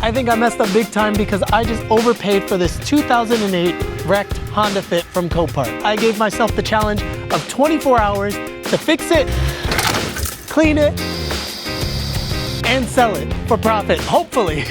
I think I messed up big time because I just overpaid for this 2008 wrecked Honda Fit from Copart. I gave myself the challenge of 24 hours to fix it, clean it, and sell it for profit, hopefully.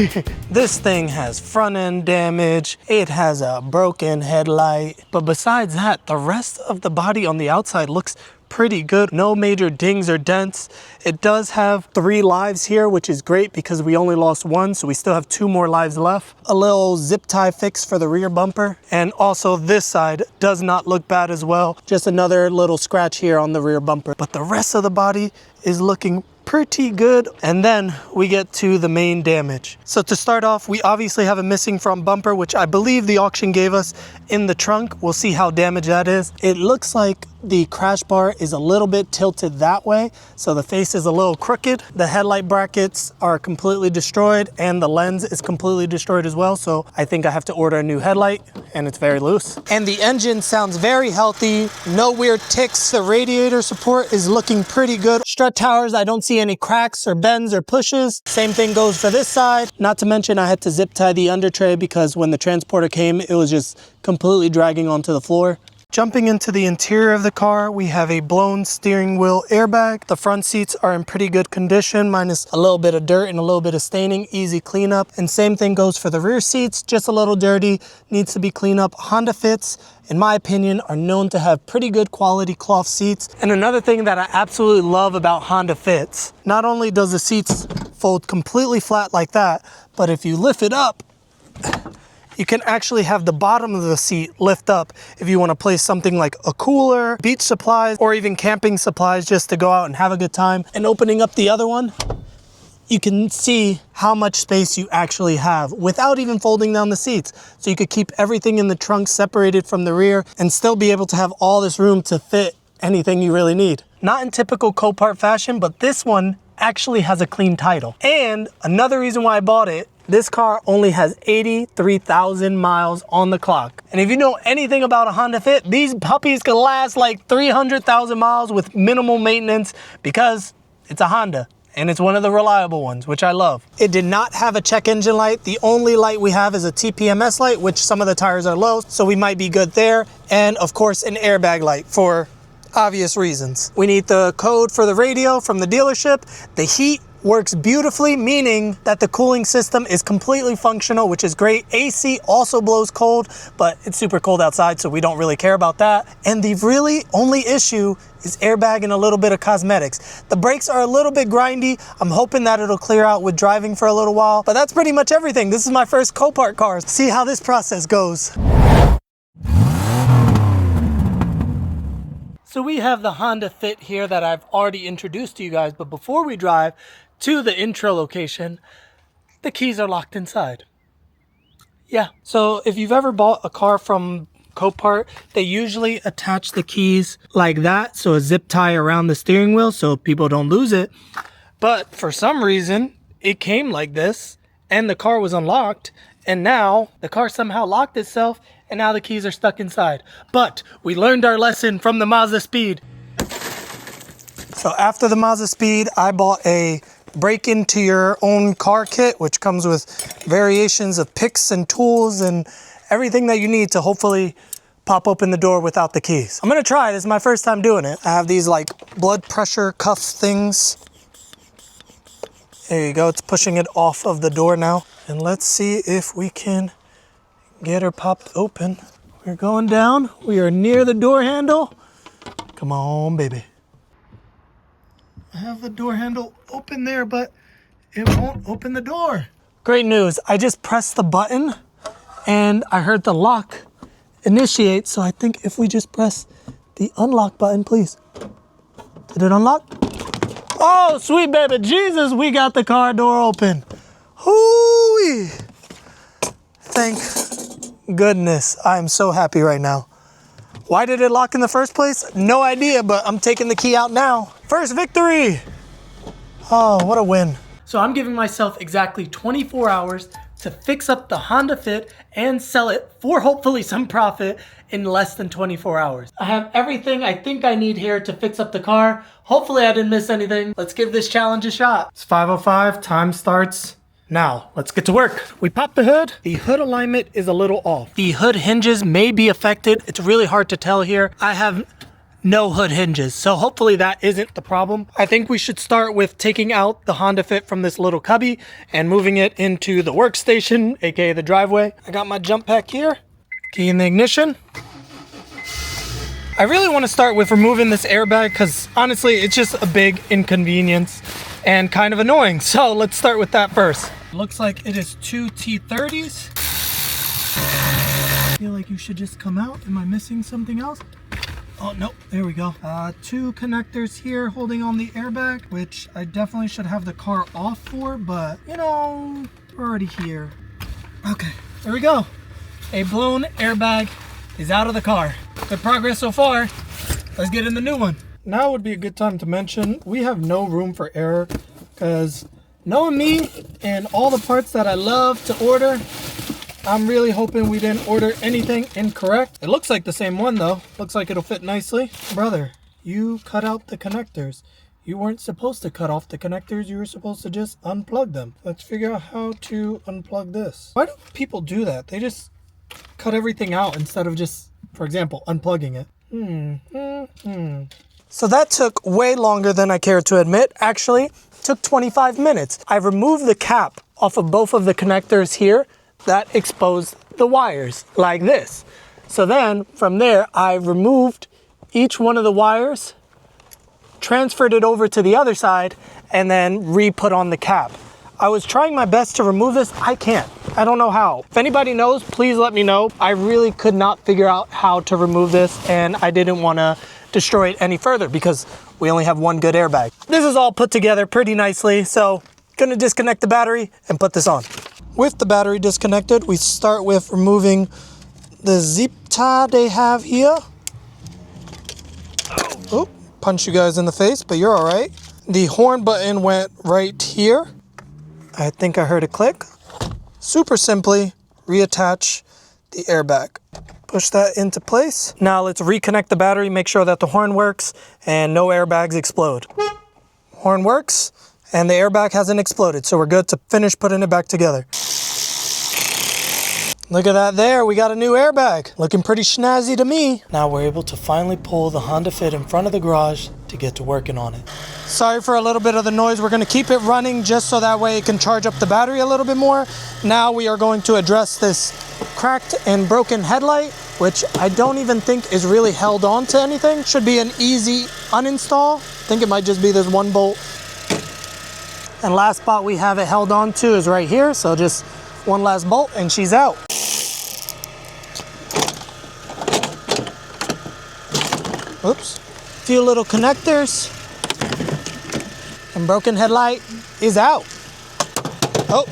This thing has front end damage, it has a broken headlight, but besides that, the rest of the body on the outside looks pretty good. No major dings or dents. It does have 3 lives here, which is great because we only lost 1, so we still have 2 more lives left. A little zip tie fix for the rear bumper, and also this side does not look bad as well. Just another little scratch here on the rear bumper, but the rest of the body is looking pretty good. And then we get to the main damage. So to start off, we obviously have a missing front bumper, which I believe the auction gave us in the trunk. We'll see how damaged that is. It looks like the crash bar is a little bit tilted that way, so the face is a little crooked. The headlight brackets are completely destroyed and the lens is completely destroyed as well, so I think I have to order a new headlight, and it's very loose. And the engine sounds very healthy, no weird ticks. The radiator support is looking pretty good. Strut towers, I don't see any cracks or bends or pushes. Same thing goes for this side. Not to mention I had to zip tie the under tray because when the transporter came, it was just completely dragging onto the floor. Jumping into the interior of the car, we have a blown steering wheel airbag. The front seats are in pretty good condition, minus a little bit of dirt and a little bit of staining, easy cleanup. And same thing goes for the rear seats, just a little dirty, needs to be cleaned up. Honda Fits, in my opinion, are known to have pretty good quality cloth seats. And another thing that I absolutely love about Honda Fits, not only does the seats fold completely flat like that, but if you lift it up, you can actually have the bottom of the seat lift up if you want to place something like a cooler, beach supplies, or even camping supplies just to go out and have a good time. And opening up the other one, you can see how much space you actually have without even folding down the seats. So you could keep everything in the trunk separated from the rear and still be able to have all this room to fit anything you really need. Not in typical Copart fashion, but this one actually has a clean title. And another reason why I bought it, this car only has 83,000 miles on the clock. And if you know anything about a Honda Fit, these puppies can last like 300,000 miles with minimal maintenance because it's a Honda and it's one of the reliable ones, which I love. It did not have a check engine light. The only light we have is a TPMS light, which some of the tires are low, so we might be good there. And of course, an airbag light for obvious reasons. We need the code for the radio from the dealership. The heat works beautifully, meaning that the cooling system is completely functional, which is great. AC also blows cold, but it's super cold outside, so we don't really care about that. And the really only issue is airbag and a little bit of cosmetics. The brakes are a little bit grindy. I'm hoping that it'll clear out with driving for a little while, but that's pretty much everything. This is my first Copart car. See how this process goes. So we have the Honda Fit here that I've already introduced to you guys, but before we drive to the intro location, the keys are locked inside. Yeah, so if you've ever bought a car from Copart, they usually attach the keys like that, so a zip tie around the steering wheel so people don't lose it. But for some reason, it came like this, and the car was unlocked, and now the car somehow locked itself, and now the keys are stuck inside. But we learned our lesson from the Mazda Speed. So after the Mazda Speed, I bought a break into your own car kit, which comes with variations of picks and tools and everything that you need to hopefully pop open the door without the keys. I'm gonna try. This is my first time doing it. I have these like blood pressure cuff things. There you go. It's pushing it off of the door now. And let's see if we can get her popped open. We're going down. We are near the door handle. Come on, baby. I have the door handle open there, but it won't open the door. Great news. I just pressed the button and I heard the lock initiate. So I think if we just press the unlock button, please. Did it unlock? Oh, sweet baby Jesus, we got the car door open. Hoo-wee. Thank goodness. I am so happy right now. Why did it lock in the first place? No idea, but I'm taking the key out now. First victory. Oh, what a win. So I'm giving myself exactly 24 hours to fix up the Honda Fit and sell it for hopefully some profit in less than 24 hours. I have everything I think I need here to fix up the car. Hopefully I didn't miss anything. Let's give this challenge a shot. It's 5:05, time starts Now, let's get to work. We popped the hood. The hood alignment is a little off. The hood hinges may be affected. It's really hard to tell here. I have no hood hinges, so hopefully that isn't the problem. I think we should start with taking out the Honda Fit from this little cubby and moving it into the workstation, aka the driveway. I got my jump pack here. Key in the ignition. I really want to start with removing this airbag because honestly, it's just a big inconvenience and kind of annoying. So let's start with that first. Looks like it is two T30s. I feel like you should just come out. Am I missing something else? Oh, no, there we go. Two connectors here holding on the airbag, which I definitely should have the car off for, but you know, we're already here. Okay, there we go. A blown airbag is out of the car. Good progress so far. Let's get in the new one. Now would be a good time to mention we have no room for error because knowing me and all the parts that I love to order, I'm really hoping we didn't order anything incorrect. It looks like the same one though. Looks like it'll fit nicely. Brother, you cut out the connectors. You weren't supposed to cut off the connectors. You were supposed to just unplug them. Let's figure out how to unplug this. Why do people do that? They just cut everything out instead of just, for example, unplugging it. So that took way longer than I care to admit. Actually, took 25 minutes. I removed the cap off of both of the connectors here that exposed the wires like this. So then from there, I removed each one of the wires, transferred it over to the other side, and then re-put on the cap. I was trying my best to remove this. I can't. I don't know how. If anybody knows, please let me know. I really could not figure out how to remove this, and I didn't want to destroy it any further because we only have one good airbag. This is all put together pretty nicely, so gonna disconnect the battery and put this on. With the battery disconnected, we start with removing the zip tie they have here. Oh, punch you guys in the face, but you're all right. The horn button went right here. I think I heard a click. Super simply reattach the airbag. Push that into place. Now let's reconnect the battery, make sure that the horn works and no airbags explode. Horn works and the airbag hasn't exploded, so we're good to finish putting it back together. Look at that there, we got a new airbag. Looking pretty snazzy to me. Now we're able to finally pull the Honda Fit in front of the garage to get to working on it. Sorry for a little bit of the noise. We're gonna keep it running just so that way it can charge up the battery a little bit more. Now we are going to address this cracked and broken headlight, which I don't even think is really held on to anything. Should be an easy uninstall. I think it might just be this one bolt. And last spot we have it held on to is right here. So just one last bolt and she's out. Oops. Few little connectors. And broken headlight is out. Oh,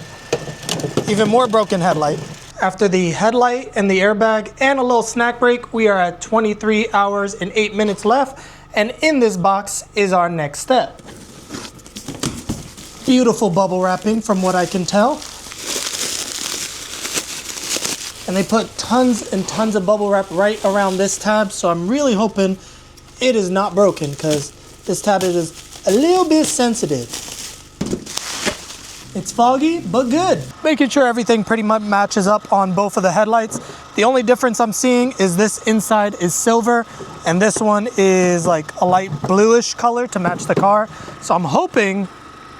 even more broken headlight. After the headlight and the airbag and a little snack break, we are at 23 hours and 8 minutes left. And in this box is our next step. Beautiful bubble wrapping from what I can tell. And they put tons and tons of bubble wrap right around this tab. So I'm really hoping it is not broken because this tab is a little bit sensitive. It's foggy, but good. Making sure everything pretty much matches up on both of the headlights. The only difference I'm seeing is this inside is silver and this one is like a light bluish color to match the car. So I'm hoping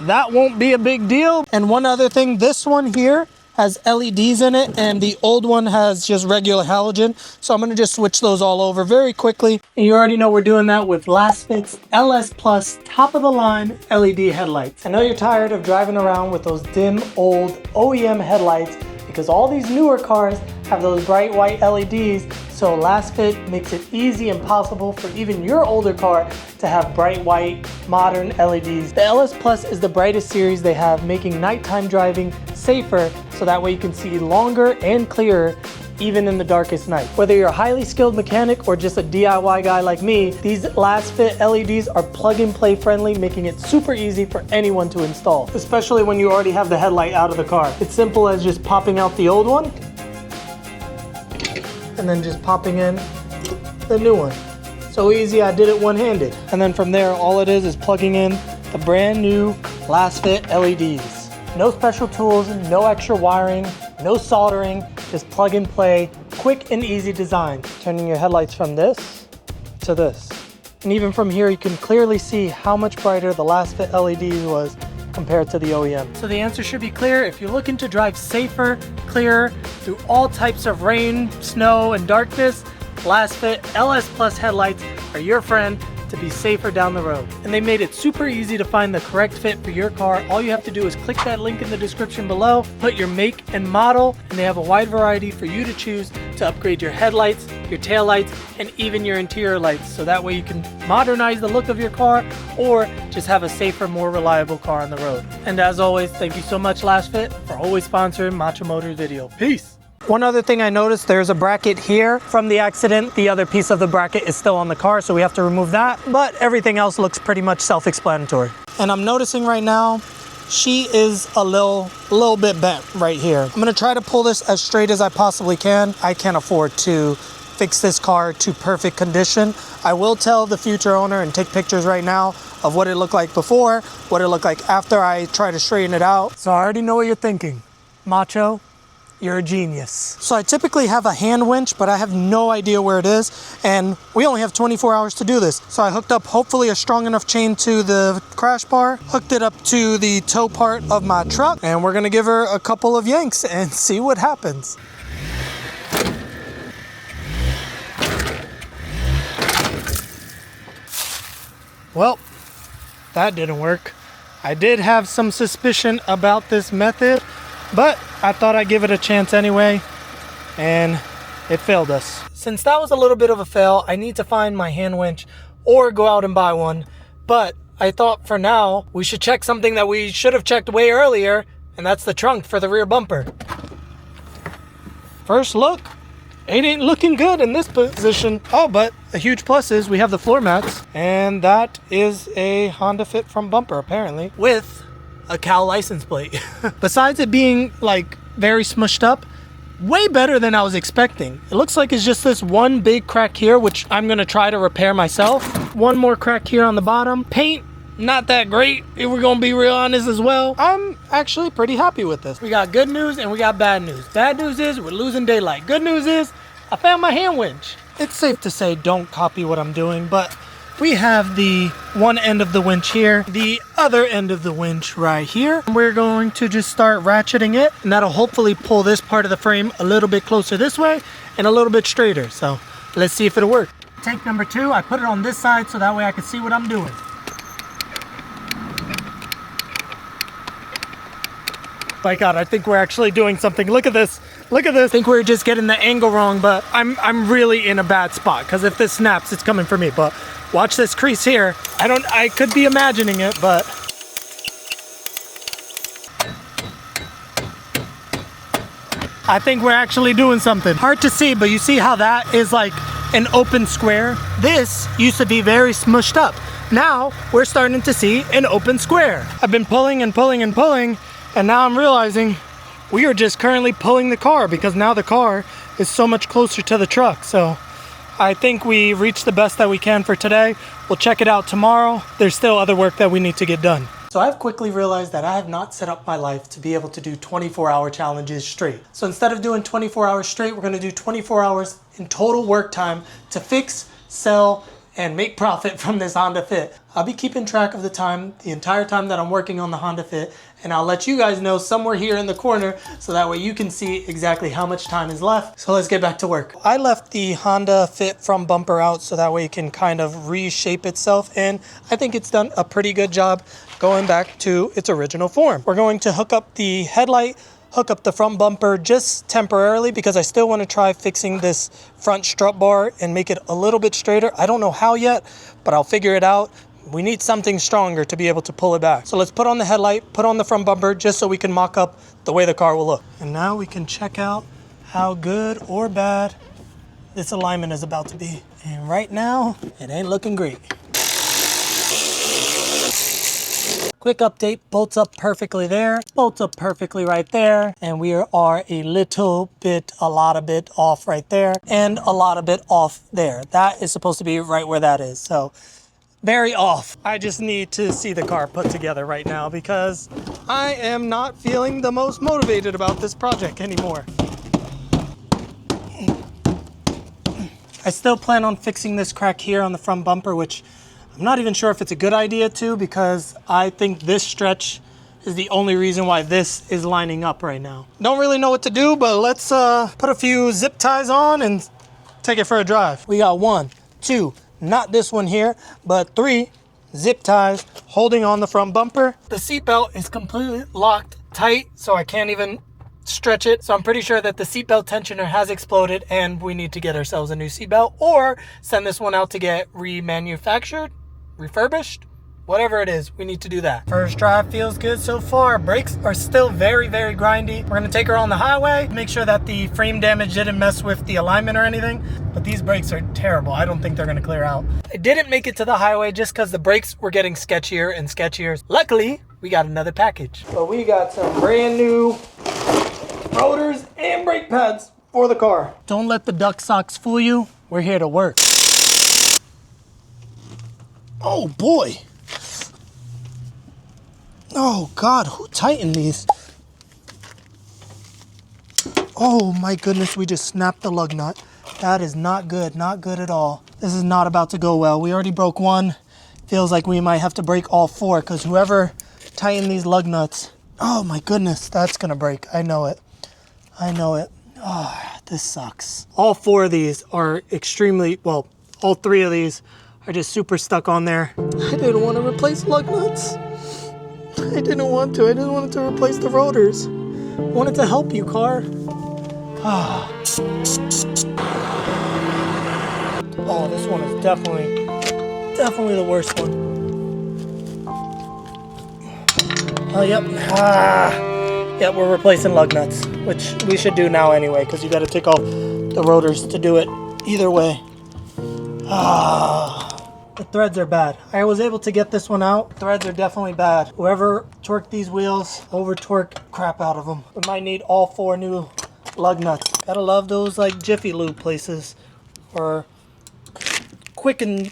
that won't be a big deal. And one other thing, this one here has LEDs in it and the old one has just regular halogen. So I'm gonna just switch those all over very quickly. And you already know we're doing that with lasfit's LS Plus top of the line LED headlights. I know you're tired of driving around with those dim old OEM headlights because all these newer cars have those bright white LEDs. So lasfit makes it easy and possible for even your older car to have bright white modern LEDs. The LS Plus is the brightest series they have, making nighttime driving safer so that way you can see longer and clearer even in the darkest night. Whether you're a highly skilled mechanic or just a DIY guy like me, these lasfit LEDs are plug and play friendly, making it super easy for anyone to install, especially when you already have the headlight out of the car. It's simple as just popping out the old one and then just popping in the new one. So easy, I did it one-handed. And then from there, all it is plugging in the brand new lasfit LEDs. No special tools, no extra wiring, no soldering, just plug and play, quick and easy design. Turning your headlights from this to this. And even from here, you can clearly see how much brighter the lasfit LED was compared to the OEM. So the answer should be clear. If you're looking to drive safer, clearer, through all types of rain, snow, and darkness, lasfit LS Plus headlights are your friend to be safer down the road. And they made it super easy to find the correct fit for your car. All you have to do is click that link in the description below, put your make and model, and they have a wide variety for you to choose to upgrade your headlights, your tail lights, and even your interior lights. So that way you can modernize the look of your car or just have a safer, more reliable car on the road. And as always, thank you so much lasfit for always sponsoring Macho Motors video. Peace. One other thing I noticed, there's a bracket here from the accident. The other piece of the bracket is still on the car, so we have to remove that. But everything else looks pretty much self-explanatory. And I'm noticing right now, she is a little bit bent right here. I'm gonna try to pull this as straight as I possibly can. I can't afford to fix this car to perfect condition. I will tell the future owner and take pictures right now of what it looked like before, what it looked like after I try to straighten it out. So I already know what you're thinking. Macho, you're a genius. So I typically have a hand winch, but I have no idea where it is. And we only have 24 hours to do this. So I hooked up hopefully a strong enough chain to the crash bar, hooked it up to the tow part of my truck, and we're gonna give her a couple of yanks and see what happens. Well, that didn't work. I did have some suspicion about this method, but I thought I'd give it a chance anyway, and it failed us. Since that was a little bit of a fail, I need to find my hand winch or go out and buy one. But I thought for now, we should check something that we should have checked way earlier, and that's the trunk for the rear bumper. First look, it ain't looking good in this position. Oh, but a huge plus is we have the floor mats, and that is a Honda Fit from bumper apparently, with a Cal license plate. Besides it being like very smushed up, way better than I was expecting. It looks like it's just this one big crack here, which I'm gonna try to repair myself. One more crack here on the bottom. Paint, not that great, if we're gonna be real honest as well. I'm actually pretty happy with this. We got good news and we got bad news. Bad news is we're losing daylight. Good news is I found my hand winch. It's safe to say don't copy what I'm doing, but we have the one end of the winch here, the other end of the winch right here. We're going to just start ratcheting it, and that'll hopefully pull this part of the frame a little bit closer this way and a little bit straighter. So let's see if it'll work. Take number 2, I put it on this side so that way I can see what I'm doing. My God, I think we're actually doing something. Look at this. Look at this. I think we're just getting the angle wrong, but I'm really in a bad spot because if this snaps, it's coming for me. But watch this crease here. I could be imagining it, but I think we're actually doing something. Hard to see, but you see how that is like an open square? This used to be very smushed up. Now we're starting to see an open square. I've been pulling and pulling and pulling, and now I'm realizing we are just currently pulling the car because now the car is so much closer to the truck. So I think we reached the best that we can for today. We'll check it out tomorrow. There's still other work that we need to get done. So I've quickly realized that I have not set up my life to be able to do 24-hour challenges straight. So instead of doing 24 hours straight, we're gonna do 24 hours in total work time to fix, sell, and make profit from this Honda Fit. I'll be keeping track of the time, the entire time that I'm working on the Honda Fit, and I'll let you guys know somewhere here in the corner so that way you can see exactly how much time is left. So let's get back to work. I left the Honda Fit from bumper out so that way it can kind of reshape itself, and I think it's done a pretty good job going back to its original form. We're going to hook up the headlight, hook up the front bumper just temporarily because I still want to try fixing this front strut bar and make it a little bit straighter. I don't know how yet, but I'll figure it out. We need something stronger to be able to pull it back. So let's put on the headlight, put on the front bumper just so we can mock up the way the car will look. And now we can check out how good or bad this alignment is about to be. And right now, it ain't looking great. Quick update, bolts up perfectly there, bolts up perfectly right there, and we are a lot of bit off right there, and a lot of bit off there. That is supposed to be right where that is. So very off. I just need to see the car put together right now because I am not feeling the most motivated about this project anymore. I still plan on fixing this crack here on the front bumper, which I'm not even sure if it's a good idea to, because I think this stretch is the only reason why this is lining up right now. Don't really know what to do, but let's put a few zip ties on and take it for a drive. We got 1, 2, not this one here, but 3 zip ties holding on the front bumper. The seatbelt is completely locked tight, so I can't even stretch it. So I'm pretty sure that the seatbelt tensioner has exploded and we need to get ourselves a new seatbelt or send this one out to get remanufactured, refurbished, whatever it is, we need to do that. First drive feels good so far. Brakes are still very, very grindy. We're gonna take her on the highway, make sure that the frame damage didn't mess with the alignment or anything, but these brakes are terrible. I don't think they're gonna clear out. I didn't make it to the highway just because the brakes were getting sketchier and sketchier. Luckily, we got another package. So we got some brand new rotors and brake pads for the car. Don't let the duck socks fool you. We're here to work. Oh boy. Oh God, who tightened these? Oh my goodness, we just snapped the lug nut. That is not good at all. This is not about to go well. We already broke one. Feels like we might have to break all 4 because whoever tightened these lug nuts, oh my goodness, that's gonna break. I know it. Oh, this sucks. All 4 of these are extremely, well, all 3 of these are just super stuck on there. I didn't want to replace lug nuts. I didn't want to. I just wanted to replace the rotors. I wanted to help you, car. Oh, this one is definitely the worst one. Oh, yep. Yep, we're replacing lug nuts, which we should do now anyway, because you got to take off the rotors to do it either way. The threads are bad. I was able to get this one out. Threads are definitely bad. Whoever torqued these wheels, over-torqued crap out of them. We might need all 4 new lug nuts. Gotta love those like Jiffy Lube places, or Quicken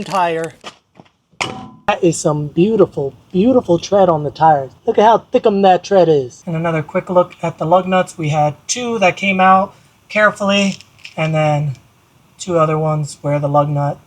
Tire. That is some beautiful, beautiful tread on the tires. Look at how thick that tread is. And another quick look at the lug nuts. We had 2 that came out carefully, and then 2 other ones where the lug nut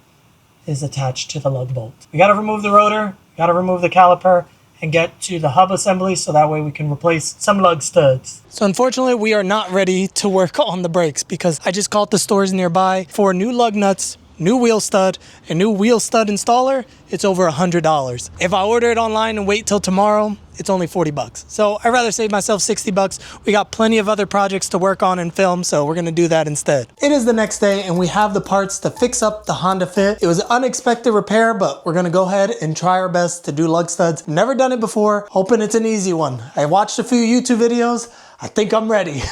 is attached to the lug bolt. We got to remove the rotor, got to remove the caliper, and get to the hub assembly so that way we can replace some lug studs. So unfortunately, we are not ready to work on the brakes because I just called the stores nearby for new lug nuts, new wheel stud, a new wheel stud installer. It's over $100. If I order it online and wait till tomorrow, it's only 40 bucks. So I'd rather save myself 60 bucks. We got plenty of other projects to work on and film, so we're gonna do that instead. It is the next day and we have the parts to fix up the Honda Fit. It was an unexpected repair, but we're gonna go ahead and try our best to do lug studs. Never done it before, hoping it's an easy one. I watched a few YouTube videos. I think I'm ready.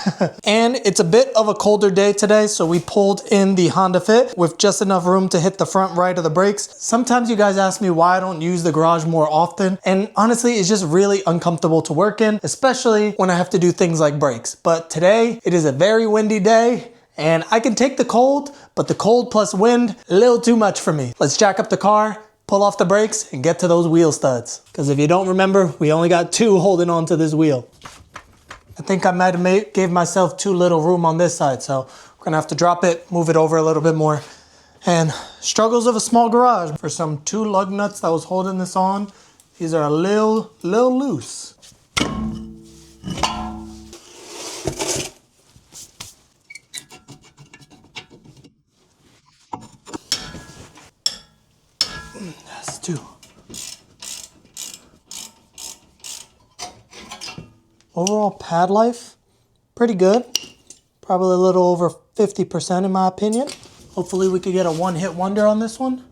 And it's a bit of a colder day today, so we pulled in the Honda Fit with just enough room to hit the front right of the brakes. Sometimes you guys ask me why I don't use the garage more often, and honestly, it's just really uncomfortable to work in, especially when I have to do things like brakes. But today, it is a very windy day, and I can take the cold, but the cold plus wind, a little too much for me. Let's jack up the car, pull off the brakes, and get to those wheel studs. Because if you don't remember, we only got 2 holding on to this wheel. I think I might have gave myself too little room on this side, so we're gonna have to drop it, move it over a little bit more. And struggles of a small garage. For some 2 lug nuts that was holding this on, these are a little loose. That's 2. Overall pad life, pretty good. Probably a little over 50% in my opinion. Hopefully we could get a one-hit wonder on this one.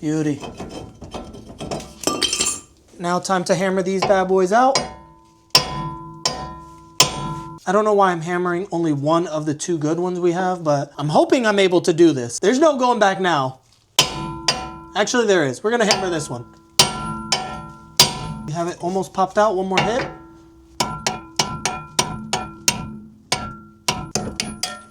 Beauty. Now time to hammer these bad boys out. I don't know why I'm hammering only one of the 2 good ones we have, but I'm hoping I'm able to do this. There's no going back now. Actually, there is. We're gonna hammer this one. We have it almost popped out. One more hit.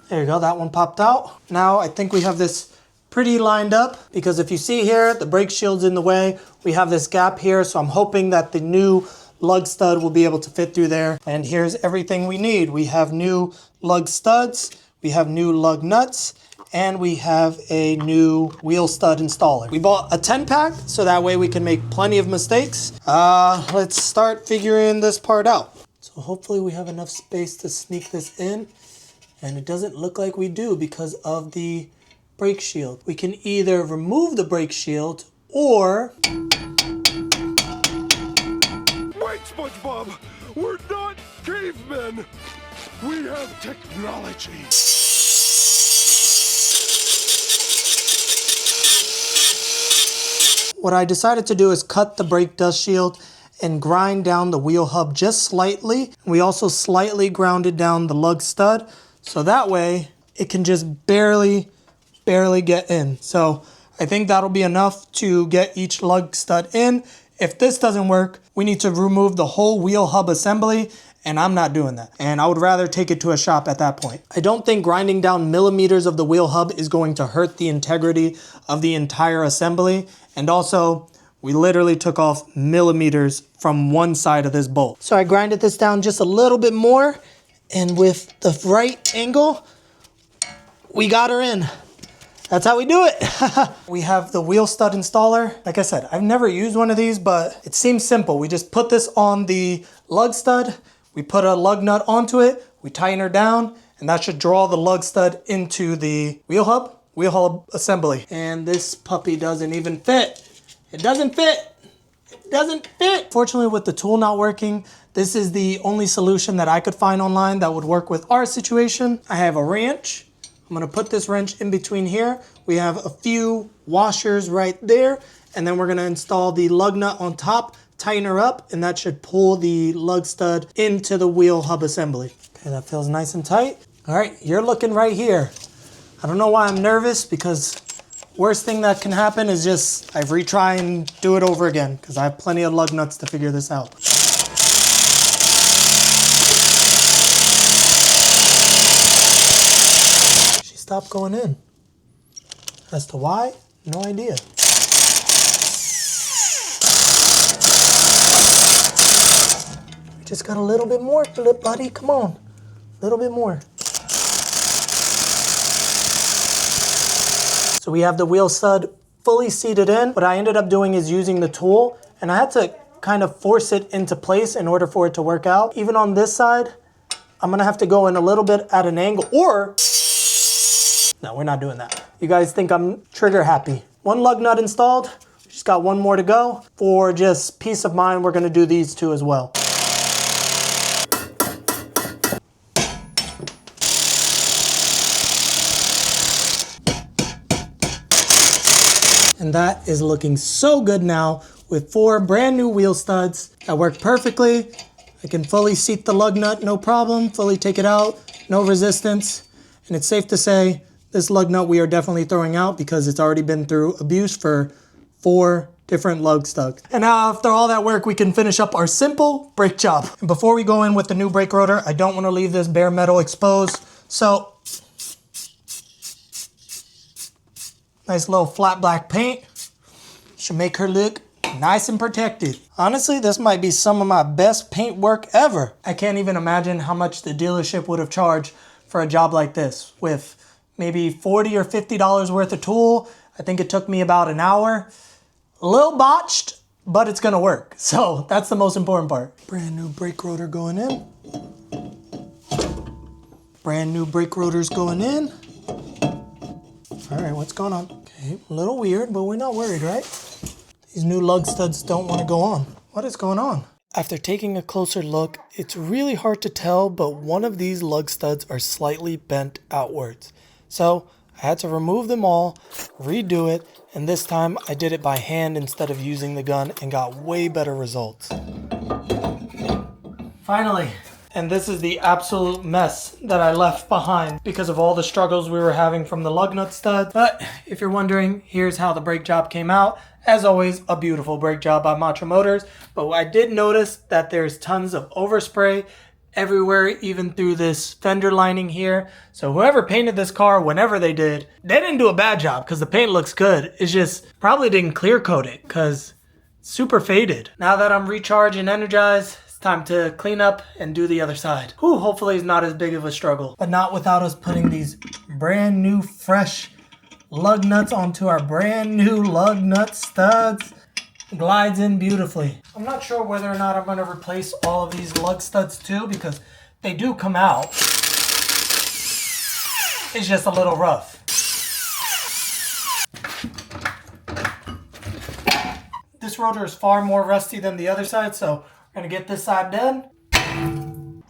There you go, that one popped out. Now I think we have this pretty lined up because if you see here, the brake shield's in the way. We have this gap here, so I'm hoping that the new lug stud will be able to fit through there. And here's everything we need. We have new lug studs, we have new lug nuts, and we have a new wheel stud installer. We bought a 10-pack so that way we can make plenty of mistakes. Let's start figuring this part out. So hopefully we have enough space to sneak this in, and it doesn't look like we do because of the brake shield. We can either remove the brake shield or... Wait, SpongeBob! We're not cavemen! We have technology! What I decided to do is cut the brake dust shield and grind down the wheel hub just slightly. We also slightly grounded down the lug stud, so that way it can just barely get in. So I think that'll be enough to get each lug stud in. If this doesn't work, we need to remove the whole wheel hub assembly, and I'm not doing that. And I would rather take it to a shop at that point. I don't think grinding down millimeters of the wheel hub is going to hurt the integrity of the entire assembly. And also, we literally took off millimeters from one side of this bolt. So I grinded this down just a little bit more, and with the right angle, we got her in. That's how we do it. We have the wheel stud installer. Like I said, I've never used one of these, but it seems simple. We just put this on the lug stud, we put a lug nut onto it, we tighten her down, and that should draw the lug stud into the wheel hub assembly. And this puppy doesn't even fit. It doesn't fit. It doesn't fit. Fortunately, with the tool not working, this is the only solution that I could find online that would work with our situation. I have a wrench. I'm gonna put this wrench in between here. We have a few washers right there, and then we're gonna install the lug nut on top, tighten her up, and that should pull the lug stud into the wheel hub assembly. Okay, that feels nice and tight. All right, you're looking right here. I don't know why I'm nervous, because worst thing that can happen is just I retry and do it over again, because I have plenty of lug nuts to figure this out. Stop going in. As to why, no idea. We just got a little bit more, buddy. Come on, a little bit more. So we have the wheel stud fully seated in. What I ended up doing is using the tool, and I had to kind of force it into place in order for it to work out. Even on this side, I'm gonna have to go in a little bit at an angle, or no, we're not doing that. You guys think I'm trigger happy. One lug nut installed. Just got one more to go. For just peace of mind, we're gonna do these two as well. And that is looking so good now with 4 brand new wheel studs that work perfectly. I can fully seat the lug nut, no problem. Fully take it out, no resistance. And it's safe to say, this lug nut we are definitely throwing out because it's already been through abuse for 4 different lug studs. And now after all that work, we can finish up our simple brake job. And before we go in with the new brake rotor, I don't want to leave this bare metal exposed. So, nice little flat black paint. Should make her look nice and protected. Honestly, this might be some of my best paint work ever. I can't even imagine how much the dealership would have charged for a job like this with maybe $40 or $50 worth of tool. I think it took me about an hour. A little botched, but it's gonna work. So that's the most important part. Brand new brake rotor going in. Brand new brake rotors going in. All right, what's going on? Okay, a little weird, but we're not worried, right? These new lug studs don't want to go on. What is going on? After taking a closer look, it's really hard to tell, but one of these lug studs are slightly bent outwards. So I had to remove them all, redo it, and this time I did it by hand instead of using the gun and got way better results. Finally. And this is the absolute mess that I left behind because of all the struggles we were having from the lug nut stud. But if you're wondering, here's how the brake job came out. As always, a beautiful brake job by Matra Motors. But I did notice that there's tons of overspray everywhere, even through this fender lining here. So whoever painted this car, whenever they didn't do a bad job because the paint looks good. It's just probably didn't clear coat it because it's super faded. Now that I'm recharged and energized, it's time to clean up and do the other side. Whew, hopefully it's not as big of a struggle, but not without us putting these brand new fresh lug nuts onto our brand new lug nut studs. Glides in beautifully. I'm not sure whether or not I'm going to replace all of these lug studs too, because they do come out. It's just a little rough. This rotor is far more rusty than the other side, so we're going to get this side done.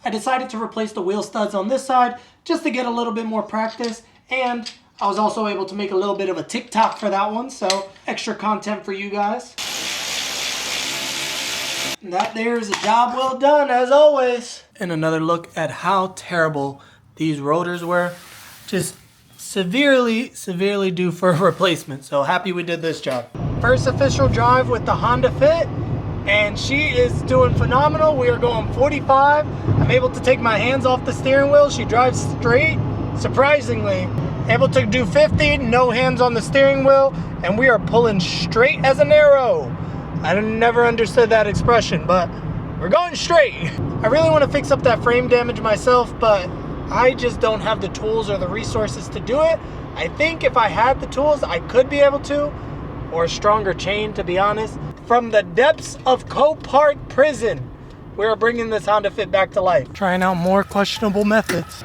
I decided to replace the wheel studs on this side just to get a little bit more practice, and I was also able to make a little bit of a TikTok for that one, so extra content for you guys. And that there is a job well done, as always. And another look at how terrible these rotors were. Just severely due for a replacement. So happy we did this job. First official drive with the Honda Fit, and she is doing phenomenal. We are going 45. I'm able to take my hands off the steering wheel. She drives straight, surprisingly. Able to do 50, no hands on the steering wheel, and we are pulling straight as an arrow. I never understood that expression, but we're going straight. I really want to fix up that frame damage myself, but I just don't have the tools or the resources to do it. I think if I had the tools, I could be able to, or a stronger chain, to be honest. From the depths of Copart prison, we're bringing this Honda Fit back to life. Trying out more questionable methods.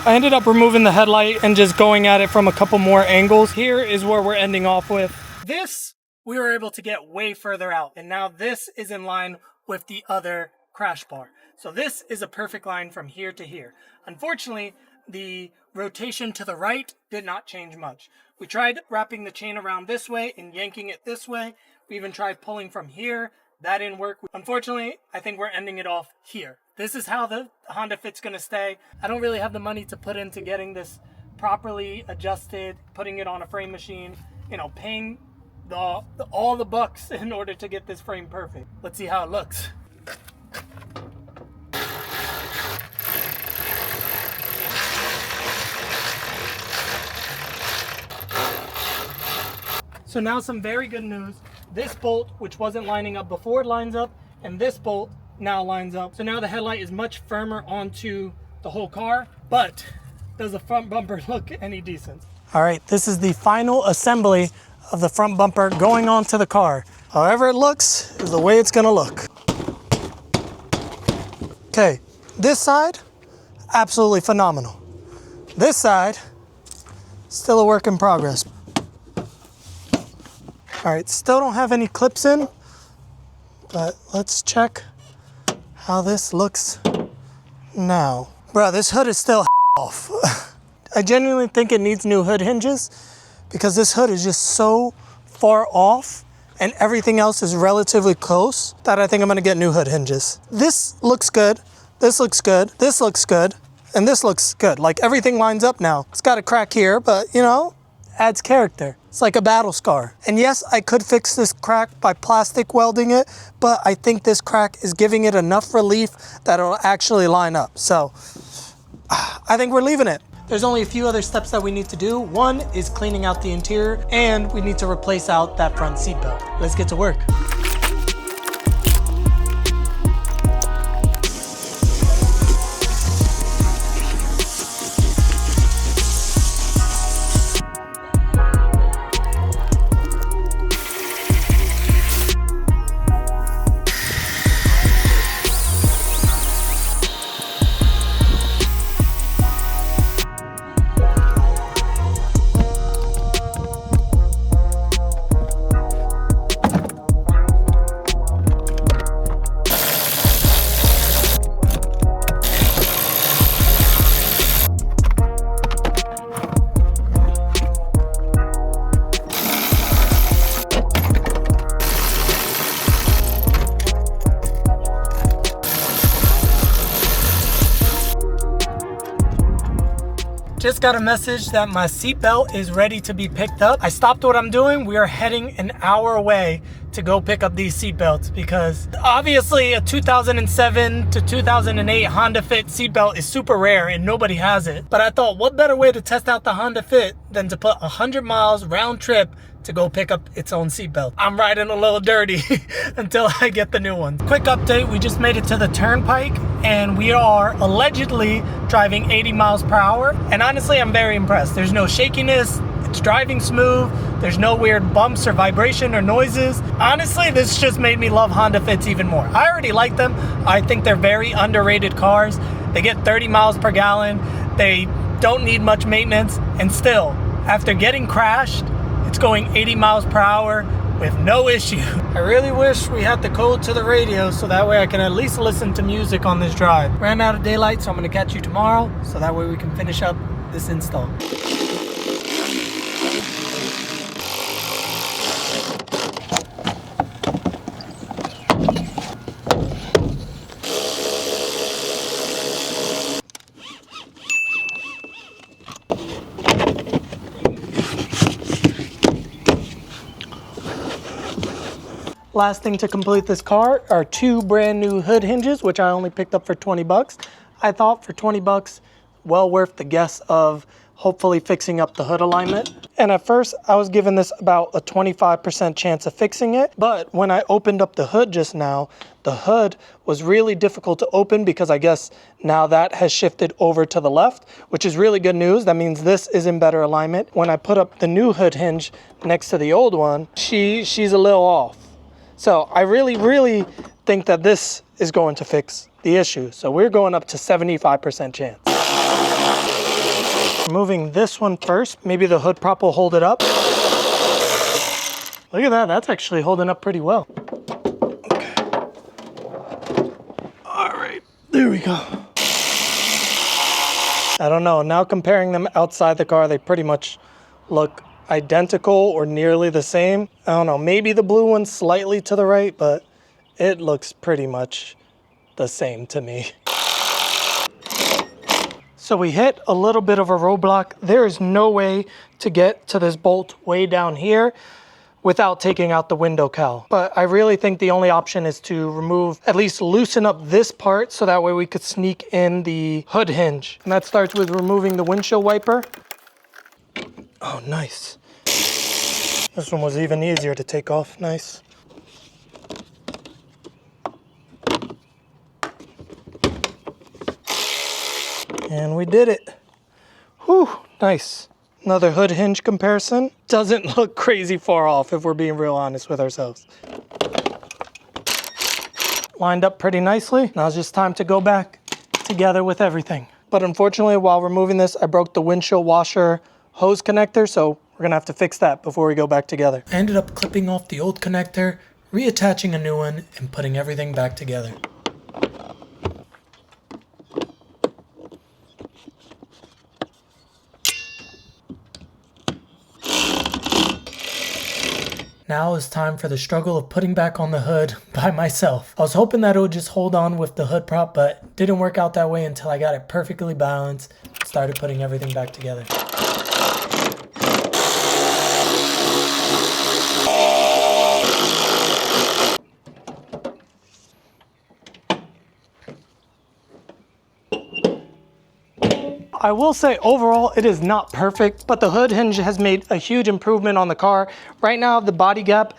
I ended up removing the headlight and just going at it from a couple more angles. Here is where we're ending off with. This, we were able to get way further out, and now this is in line with the other crash bar. So this is a perfect line from here to here. Unfortunately, the rotation to the right did not change much. We tried wrapping the chain around this way and yanking it this way. We even tried pulling from here. That didn't work. Unfortunately, I think we're ending it off here. This is how the Honda Fit's gonna stay. I don't really have the money to put into getting this properly adjusted, putting it on a frame machine, paying all the bucks in order to get this frame perfect. Let's see how it looks. So now some very good news. This bolt, which wasn't lining up before, lines up, and this bolt now lines up. So now the headlight is much firmer onto the whole car, but does the front bumper look any decent? All right, this is the final assembly of the front bumper going onto the car. However it looks is the way it's gonna look. Okay, this side, absolutely phenomenal. This side, still a work in progress. All right, still don't have any clips in, but let's check how this looks now. Bro, this hood is still off. I genuinely think it needs new hood hinges because this hood is just so far off and everything else is relatively close that I think I'm gonna get new hood hinges. This looks good, this looks good, this looks good, and this looks good. Like everything lines up now. It's got a crack here, but adds character. It's like a battle scar. And yes, I could fix this crack by plastic welding it, but I think this crack is giving it enough relief that it'll actually line up. So I think we're leaving it. There's only a few other steps that we need to do. One is cleaning out the interior, and we need to replace out that front seatbelt. Let's get to work. Just got a message that my seatbelt is ready to be picked up. I stopped what I'm doing. We are heading an hour away to go pick up these seatbelts because obviously a 2007 to 2008 Honda Fit seatbelt is super rare and nobody has it. But I thought, what better way to test out the Honda Fit than to put 100 miles round trip to go pick up its own seatbelt. I'm riding a little dirty until I get the new one. Quick update, we just made it to the turnpike and we are allegedly driving 80 miles per hour. And honestly, I'm very impressed. There's no shakiness, it's driving smooth, there's no weird bumps or vibration or noises. Honestly, this just made me love Honda Fits even more. I already like them. I think they're very underrated cars. They get 30 miles per gallon. They don't need much maintenance. And still, after getting crashed, it's going 80 miles per hour with no issue. I really wish we had the code to the radio so that way I can at least listen to music on this drive. Ran out of daylight, so I'm gonna catch you tomorrow so that way we can finish up this install. Last thing to complete this car are two brand new hood hinges, which I only picked up for 20 bucks. I thought for 20 bucks, well worth the guess of hopefully fixing up the hood alignment. And at first I was given this about a 25% chance of fixing it. But when I opened up the hood just now, the hood was really difficult to open because I guess now that has shifted over to the left, which is really good news. That means this is in better alignment. When I put up the new hood hinge next to the old one, she's a little off. So I really think that this is going to fix the issue. So we're going up to 75% chance. Removing this one first. Maybe the hood prop will hold it up. Look at that, that's actually holding up pretty well. Okay. All right, there we go. I don't know, now comparing them outside the car, they pretty much look identical or nearly the same. I don't know, maybe the blue one's slightly to the right, but it looks pretty much the same to me. So we hit a little bit of a roadblock. There is no way to get to this bolt way down here without taking out the window cowl. But I really think the only option is to remove, at least loosen up this part so that way we could sneak in the hood hinge. And that starts with removing the windshield wiper. Oh, nice. This one was even easier to take off. Nice. And we did it. Whew, nice. Another hood hinge comparison. Doesn't look crazy far off if we're being real honest with ourselves. Lined up pretty nicely. Now it's just time to go back together with everything. But unfortunately, while removing this, I broke the windshield washer hose connector, so we're gonna have to fix that before we go back together. I ended up clipping off the old connector, reattaching a new one, and putting everything back together. Now is time for the struggle of putting back on the hood by myself. I was hoping that it would just hold on with the hood prop, but it didn't work out that way until I got it perfectly balanced and started putting everything back together. I will say overall it is not perfect, but the hood hinge has made a huge improvement on the car. Right now the body gap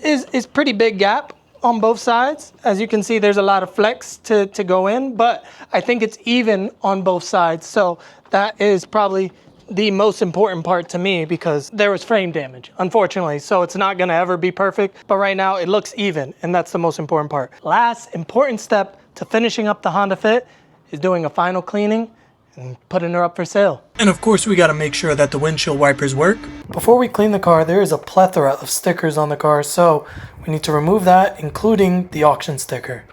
is pretty big gap on both sides. As you can see, there's a lot of flex to go in, but I think it's even on both sides. So that is probably the most important part to me because there was frame damage, unfortunately. So it's not gonna ever be perfect, but right now it looks even, and that's the most important part. Last important step to finishing up the Honda Fit is doing a final cleaning and putting her up for sale. And of course we got to make sure that the windshield wipers work. Before we clean the car, there is a plethora of stickers on the car, so we need to remove that, including the auction sticker.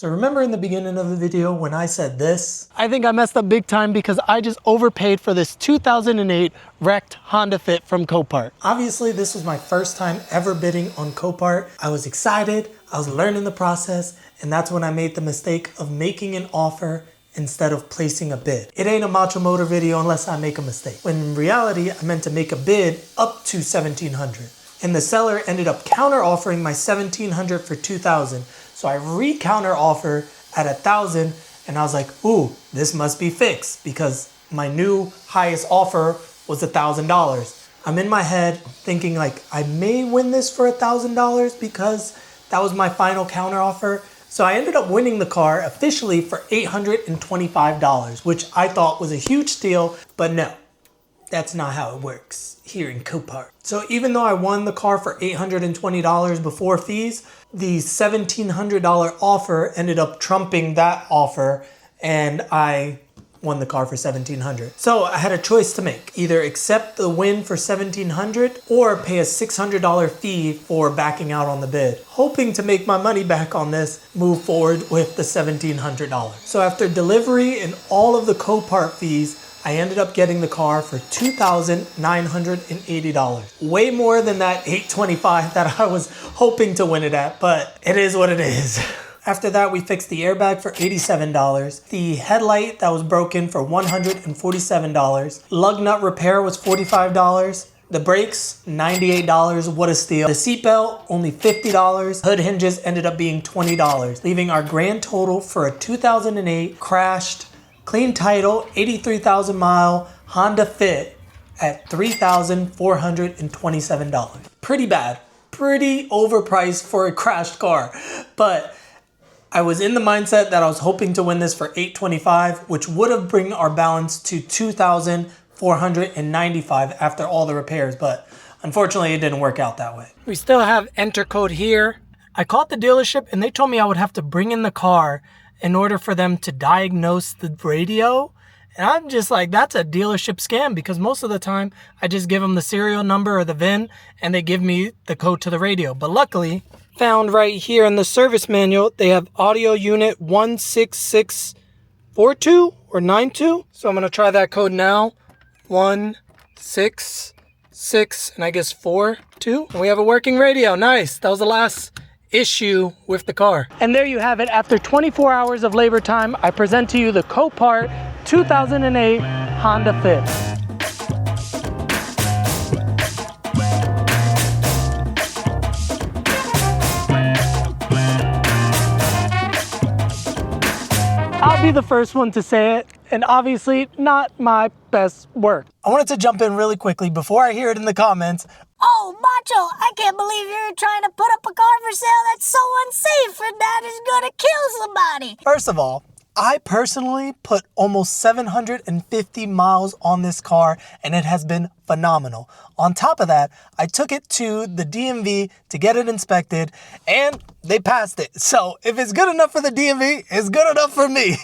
So remember in the beginning of the video when I said this? I think I messed up big time because I just overpaid for this 2008 wrecked Honda Fit from Copart. Obviously, this was my first time ever bidding on Copart. I was excited, I was learning the process, and that's when I made the mistake of making an offer instead of placing a bid. It ain't a Macho Motor video unless I make a mistake. When in reality, I meant to make a bid up to $1,700. And the seller ended up counter offering my $1,700 for $2,000. So I re-counter offer at $1,000 and I was like, ooh, this must be fixed because my new highest offer was $1,000. I'm in my head thinking like, I may win this for $1,000 because that was my final counter offer. So I ended up winning the car officially for $825, which I thought was a huge steal, but no, that's not how it works here in Copart. So even though I won the car for $820 before fees, the $1,700 offer ended up trumping that offer and I won the car for $1,700. So I had a choice to make, either accept the win for $1,700 or pay a $600 fee for backing out on the bid. Hoping to make my money back on this, move forward with the $1,700. So after delivery and all of the Copart fees, I ended up getting the car for $2,980. Way more than that $825 that I was hoping to win it at, but it is what it is. After that, we fixed the airbag for $87, the headlight that was broken for $147, lug nut repair was $45, the brakes, $98, what a steal. The seatbelt, only $50, hood hinges ended up being $20, leaving our grand total for a 2008 crashed, clean title, 83,000 mile Honda Fit at $3,427. Pretty bad, pretty overpriced for a crashed car, but I was in the mindset that I was hoping to win this for $825, which would have bring our balance to $2,495 after all the repairs, but unfortunately it didn't work out that way. We still have enter code here. I called the dealership and they told me I would have to bring in the car in order for them to diagnose the radio. And I'm just like, that's a dealership scam because most of the time I just give them the serial number or the VIN and they give me the code to the radio. But luckily, found right here in the service manual, they have audio unit 16642 or 92. So I'm gonna try that code now. 166 and I guess 42. And we have a working radio, nice. That was the last issue with the car. And there you have it. After 24 hours of labor time, I present to you the Copart 2008 Honda Fit. I'll be the first one to say it, and obviously not my best work. I wanted to jump in really quickly before I hear it in the comments. Oh, Macho, I can't believe you're trying to put up a car for sale that's so unsafe and that is gonna kill somebody. First of all, I personally put almost 750 miles on this car and it has been phenomenal. On top of that, I took it to the DMV to get it inspected and they passed it. So if it's good enough for the DMV, it's good enough for me.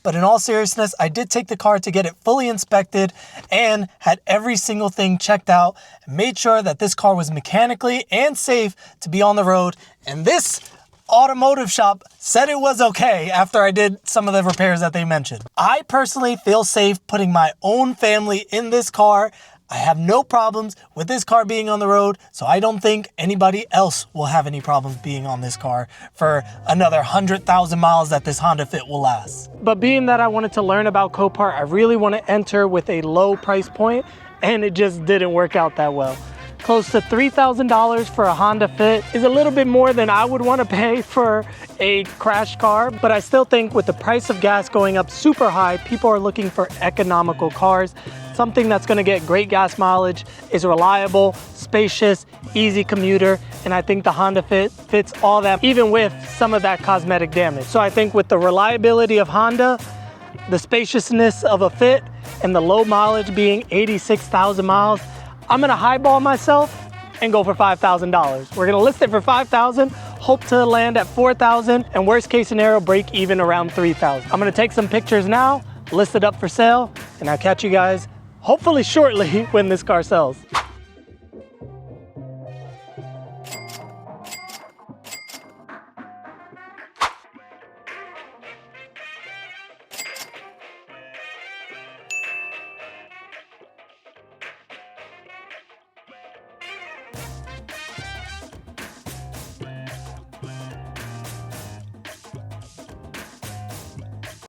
But in all seriousness, I did take the car to get it fully inspected and had every single thing checked out and made sure that this car was mechanically and safe to be on the road. And this automotive shop said it was okay after I did some of the repairs that they mentioned. I personally feel safe putting my own family in this car. I have no problems with this car being on the road, so I don't think anybody else will have any problems being on this car for another 100,000 miles that this Honda Fit will last. But being that I wanted to learn about Copart, I really want to enter with a low price point, and it just didn't work out that well. Close to $3,000 for a Honda Fit is a little bit more than I would want to pay for a crashed car, but I still think with the price of gas going up super high, people are looking for economical cars. Something that's going to get great gas mileage, is reliable, spacious, easy commuter, and I think the Honda Fit fits all that, even with some of that cosmetic damage. So I think with the reliability of Honda, the spaciousness of a Fit, and the low mileage being 86,000 miles, I'm gonna highball myself and go for $5,000. We're gonna list it for $5,000, hope to land at $4,000, and worst case scenario, break even around $3,000. I'm gonna take some pictures now, list it up for sale, and I'll catch you guys hopefully shortly when this car sells.